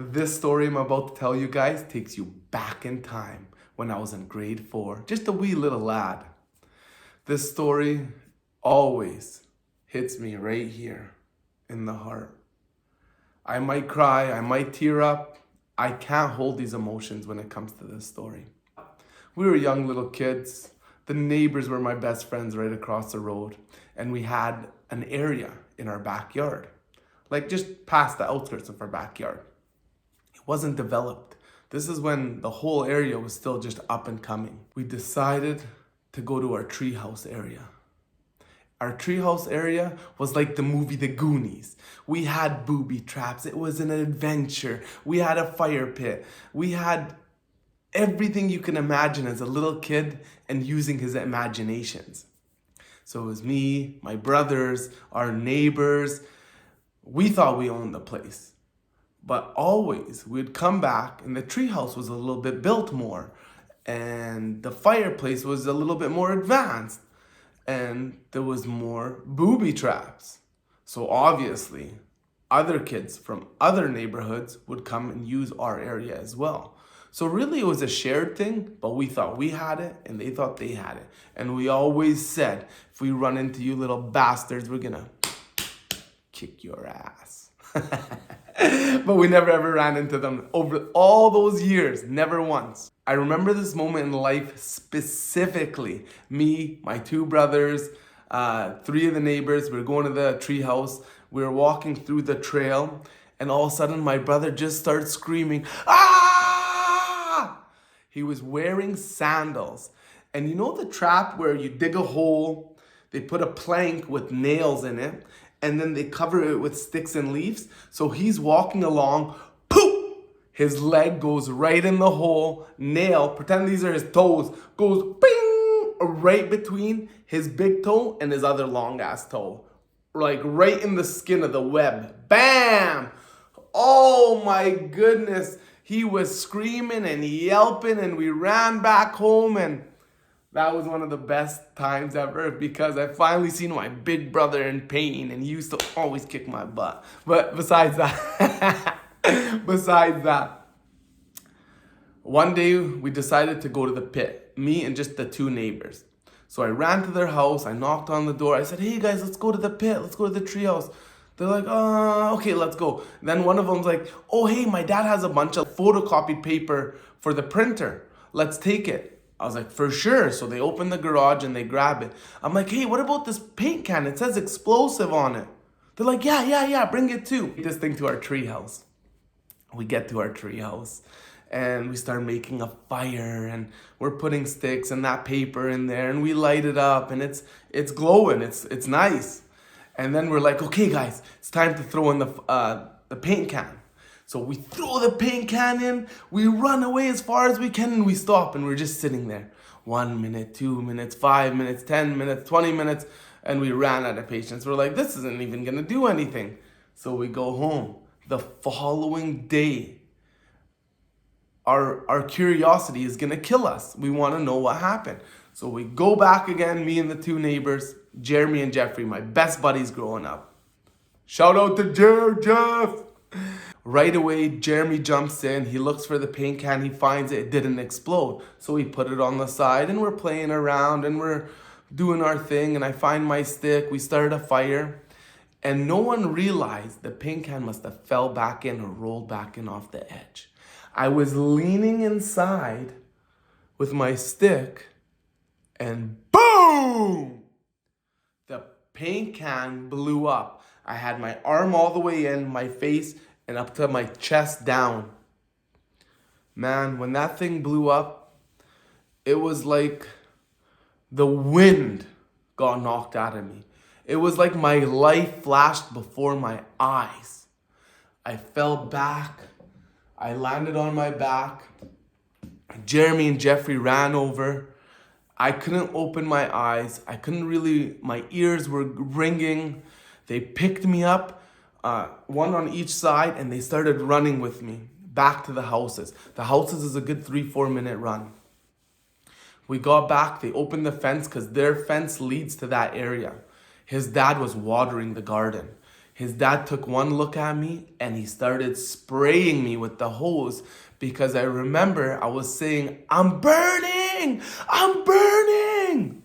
This story I'm about to tell you guys takes you back in time when I was in grade 4, just a wee little lad. This story always hits me right here in the heart. I might cry, I might tear up. I can't hold these emotions when it comes to this story. We were young little kids. The neighbors were my best friends right across the road, and we had an area in our backyard, like just past the outskirts of our backyard. It wasn't developed. This is when the whole area was still just up and coming. We decided to go to our treehouse area. Our treehouse area was like the movie The Goonies. We had booby traps. It was an adventure. We had a fire pit. We had everything you can imagine as a little kid and using his imaginations. So it was me, my brothers, our neighbors. We thought we owned the place. But always we'd come back and the treehouse was a little bit built more and the fireplace was a little bit more advanced and there was more booby traps. So obviously other kids from other neighborhoods would come and use our area as well. So really it was a shared thing, but we thought we had it and they thought they had it. And we always said, if we run into you little bastards, we're gonna kick your ass. But we never ever ran into them over all those years, never once. I remember this moment in life specifically. Me, my 2 brothers, 3 of the neighbors, we were going to the treehouse. We were walking through the trail and all of a sudden my brother just started screaming, "Ah!" He was wearing sandals. And you know the trap where you dig a hole, they put a plank with nails in it, and then they cover it with sticks and leaves. So he's walking along, poof! His leg goes right in the hole, nail, pretend these are his toes, goes bing! Right between his big toe and his other long ass toe. Like right in the skin of the web. Bam! Oh my goodness. He was screaming and yelping and we ran back home and that was one of the best times ever because I finally seen my big brother in pain and he used to always kick my butt. But besides that, one day we decided to go to the pit, me and just the 2 neighbors. So I ran to their house, I knocked on the door, I said, "Hey guys, let's go to the pit, let's go to the treehouse." They're like, okay, let's go. Then one of them's like, "Oh, hey, my dad has a bunch of photocopied paper for the printer. Let's take it." I was like, "For sure." So they open the garage and they grab it. I'm like, "Hey, what about this paint can? It says explosive on it." They're like, yeah, bring it too. Take this thing to our treehouse. We get to our treehouse and we start making a fire and we're putting sticks and that paper in there and we light it up and it's glowing. It's nice. And then we're like, "Okay, guys, it's time to throw in the paint can." So we throw the paint can in, we run away as far as we can and we stop and we're just sitting there. 1 minute, 2 minutes, 5 minutes, 10 minutes, 20 minutes, and we ran out of patience. We're like, this isn't even gonna do anything. So we go home. The following day, our curiosity is gonna kill us. We wanna know what happened. So we go back again, me and the 2 neighbors, Jeremy and Jeffrey, my best buddies growing up. Shout out to Jeff! Right away, Jeremy jumps in, he looks for the paint can, he finds it didn't explode. So we put it on the side and we're playing around and we're doing our thing and I find my stick, we started a fire. And no one realized the paint can must have fell back in or rolled back in off the edge. I was leaning inside with my stick and boom! The paint can blew up. I had my arm all the way in, my face, and up to my chest down. Man, when that thing blew up, it was like the wind got knocked out of me. It was like my life flashed before my eyes. I fell back. I landed on my back. Jeremy and Jeffrey ran over. I couldn't open my eyes. My ears were ringing. They picked me up. One on each side, and they started running with me back to the houses. The houses is a good 3-4 minute run. We got back, they opened the fence because their fence leads to that area. His dad was watering the garden. His dad took one look at me and he started spraying me with the hose because I remember I was saying, I'm burning! I'm burning!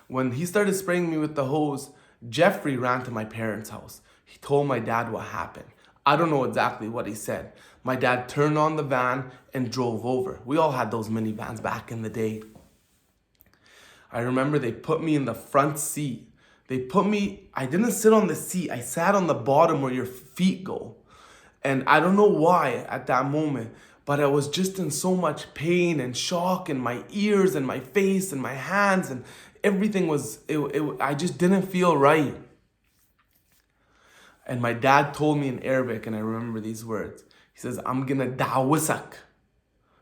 When he started spraying me with the hose, Jeffrey ran to my parents' house. He told my dad what happened. I don't know exactly what he said. My dad turned on the van and drove over. We all had those minivans back in the day. I remember they put me in the front seat. I didn't sit on the seat. I sat on the bottom where your feet go. And I don't know why at that moment, but I was just in so much pain and shock in my ears and my face and my hands, and everything I just didn't feel right. And my dad told me in Arabic, and I remember these words. He says, I'm gonna dawisak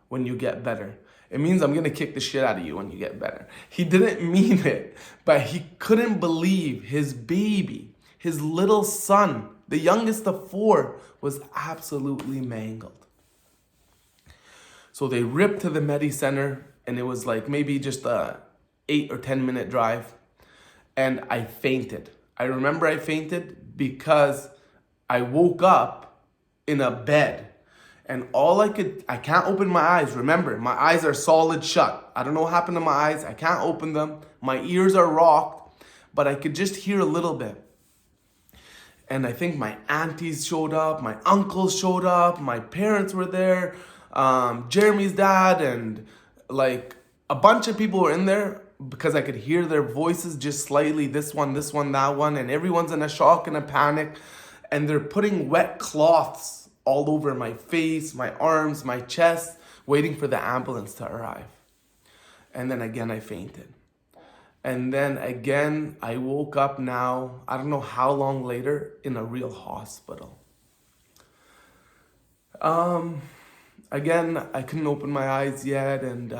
when you get better. It means I'm gonna kick the shit out of you when you get better. He didn't mean it, but he couldn't believe his baby, his little son, the youngest of 4, was absolutely mangled. So they ripped to the Medi Center, and it was like maybe just a 8 or 10 minute drive, and I fainted. I remember I fainted because I woke up in a bed. And I can't open my eyes. Remember, my eyes are solid shut. I don't know what happened to my eyes. I can't open them. My ears are rocked, but I could just hear a little bit. And I think my aunties showed up, my uncles showed up, my parents were there, Jeremy's dad, and like a bunch of people were in there because I could hear their voices just slightly, this one, that one, and everyone's in a shock and a panic. And they're putting wet cloths all over my face, my arms, my chest, waiting for the ambulance to arrive. And then again, I fainted. And then again, I woke up now, I don't know how long later, in a real hospital. Again, I couldn't open my eyes yet, and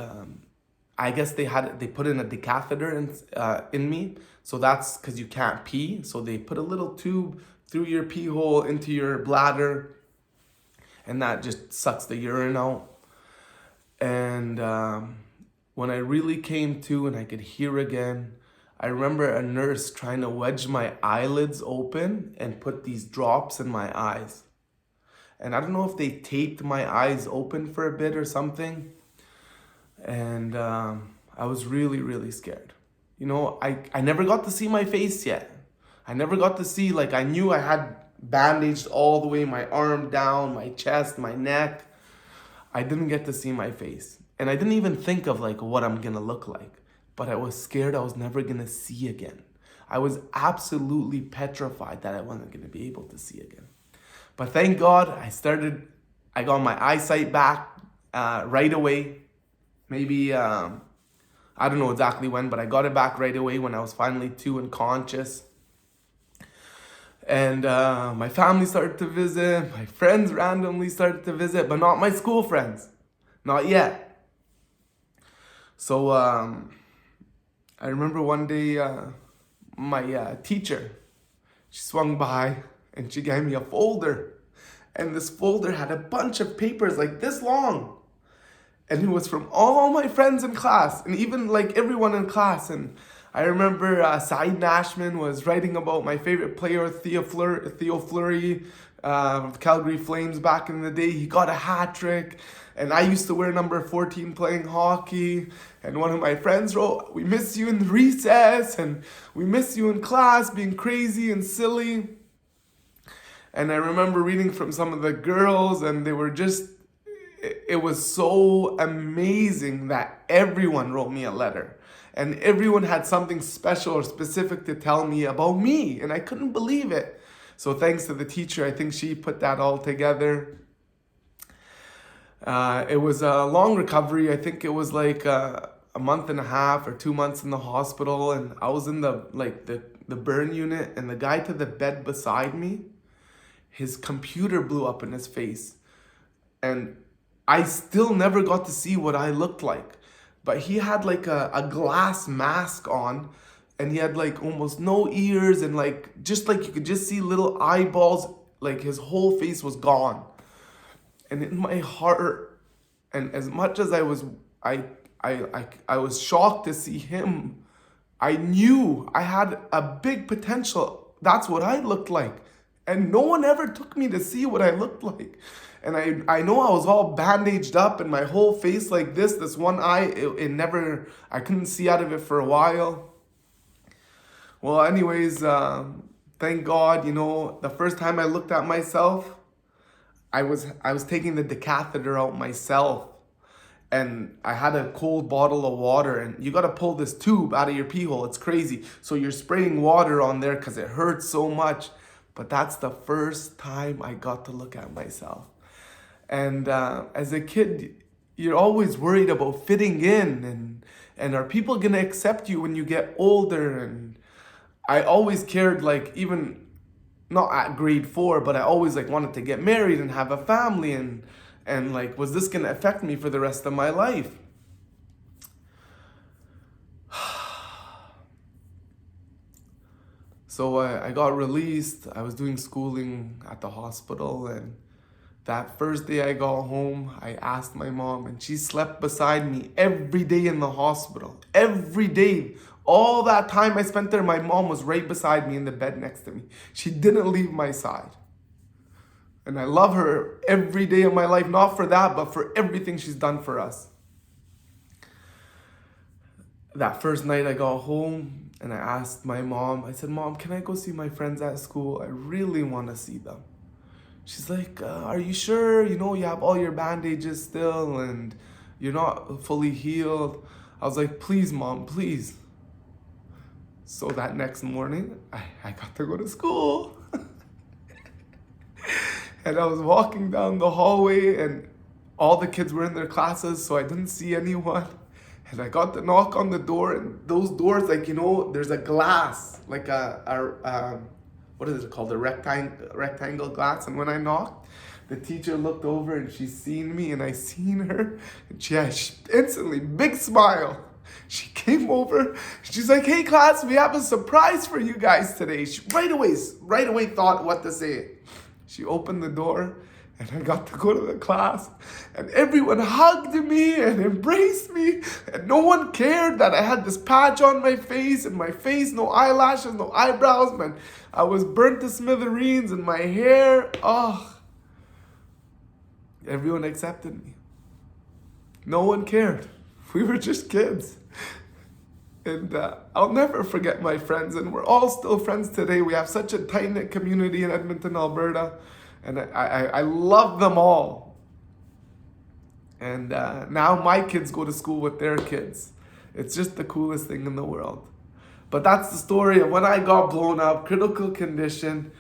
I guess they put in a decatheter in me. So that's because you can't pee. So they put a little tube through your pee hole into your bladder, and that just sucks the urine out. And when I really came to and I could hear again, I remember a nurse trying to wedge my eyelids open and put these drops in my eyes. And I don't know if they taped my eyes open for a bit or something. And I was really, really scared. You know, I never got to see my face yet. I never got to see, like, I knew I had bandaged all the way, my arm down, my chest, my neck. I didn't get to see my face. And I didn't even think of like what I'm gonna look like. But I was scared I was never gonna see again. I was absolutely petrified that I wasn't gonna be able to see again. But thank God I got my eyesight back right away. Maybe, I don't know exactly when, but I got it back right away when I was finally 2 and conscious. And my family started to visit, my friends randomly started to visit, but not my school friends, not yet. So I remember one day my teacher, she swung by and she gave me a folder. And this folder had a bunch of papers like this long. And it was from all my friends in class, and even like everyone in class. And I remember Saeed Nashman was writing about my favorite player, Theo Fleury, of Calgary Flames back in the day. He got a hat trick, and I used to wear number 14 playing hockey. And one of my friends wrote, "We miss you in recess, and we miss you in class being crazy and silly." And I remember reading from some of the girls, and they were just, it was so amazing that everyone wrote me a letter. And everyone had something special or specific to tell me about me. And I couldn't believe it. So thanks to the teacher, I think she put that all together. It was a long recovery. I think it was like a month and a half or 2 months in the hospital. And I was in the burn unit. And the guy to the bed beside me, his computer blew up in his face. And I still never got to see what I looked like. But he had like a glass mask on, and he had like almost no ears, and like just like you could just see little eyeballs, like his whole face was gone. And in my heart, and as much as I was shocked to see him, I knew I had a big potential. That's what I looked like. And no one ever took me to see what I looked like. And I know I was all bandaged up and my whole face like this one eye, it never, I couldn't see out of it for a while. Well, anyways, thank God, the first time I looked at myself, I was taking the decatheter out myself. And I had a cold bottle of water, and you gotta pull this tube out of your pee hole. It's crazy. So you're spraying water on there because it hurts so much. But that's the first time I got to look at myself. And as a kid, you're always worried about fitting in, and are people gonna accept you when you get older? And I always cared, like, even not at grade 4, but I always like wanted to get married and have a family, and like, was this gonna affect me for the rest of my life? So I got released. I was doing schooling at the hospital, and that first day I got home, I asked my mom, and she slept beside me every day in the hospital. Every day. All that time I spent there, my mom was right beside me in the bed next to me. She didn't leave my side. And I love her every day of my life, not for that, but for everything she's done for us. That first night I got home and I asked my mom, I said, Mom, can I go see my friends at school? I really want to see them. She's like, are you sure? You have all your bandages still and you're not fully healed. I was like, please, Mom, please. So that next morning, I got to go to school. And I was walking down the hallway and all the kids were in their classes, so I didn't see anyone. And I got to knock on the door, and those doors, like, there's a glass, like what is it called? A rectangle glass. And when I knocked, the teacher looked over and she seen me and I seen her. And she instantly, big smile. She came over, she's like, hey class, we have a surprise for you guys today. She right away thought what to say. She opened the door and I got to go to the class and everyone hugged me and embraced me and no one cared that I had this patch on my face and my face, no eyelashes, no eyebrows, man. I was burnt to smithereens and my hair, everyone accepted me. No one cared. We were just kids. And I'll never forget my friends, and we're all still friends today. We have such a tight-knit community in Edmonton, Alberta, and I love them all. And now my kids go to school with their kids. It's just the coolest thing in the world. But that's the story of when I got blown up, critical condition.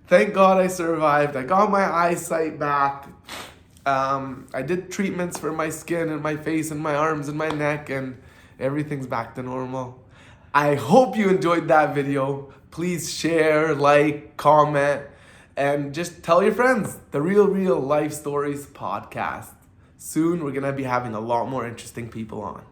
Thank God I survived. I got my eyesight back. I did treatments for my skin and my face and my arms and my neck, and everything's back to normal. I hope you enjoyed that video. Please share, like, comment, and just tell your friends. The Real Life Stories podcast. Soon we're gonna be having a lot more interesting people on.